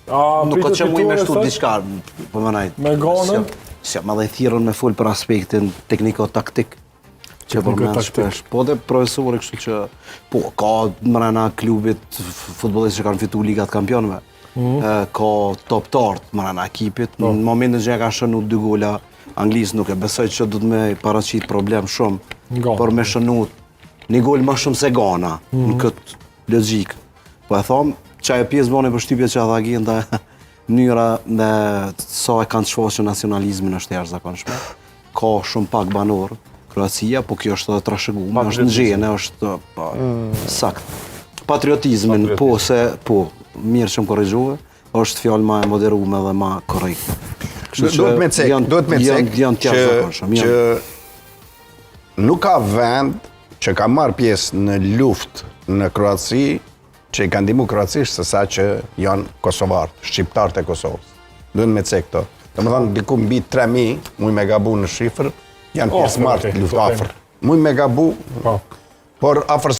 Nuk ka që mu i me shtu diçka, po më najtë. Me gonën? Si, ma dhe thirën me full për aspektin tekniko-taktik. Që përmen shpesh. Po dhe profesori kështu që, po, ka mrena klubit futbolist që kanë fitu Ligat Kampionëve. Ka top-tart mrena ekipit. Në momentin që e ka shënu 2 gola, Anglisë nuk e besoj që du të me paraqit problem shumë, por me shënu 1 gol më shumë se Gana, në këtë logjik. Po e thomë, që e pjesë bone për shtypje që ata gjenda mënyra dhe sa e kanë të shfaqur nacionalizmin është jashtëzakonshme. Ka shumë pak banor, Kroacia, po kjo është edhe trashëguar, është në gjene, është sakt. Patriotizmin, po mirë që më korrigjuve, është fjalë ma e moderuar dhe ma korrekte. Duhet me cek që nuk ka vend që ka marrë pjesë në luftë në Kroaci që i kanë ndihmu kroacisht se sa që janë kosovarët, shqiptarët e Kosovës. Duhet me cek këto. Domethënë diku mbi 3000, muj me gabu në shifër, janë pjesë marrë të luftë afër. Muj me gabu, por afër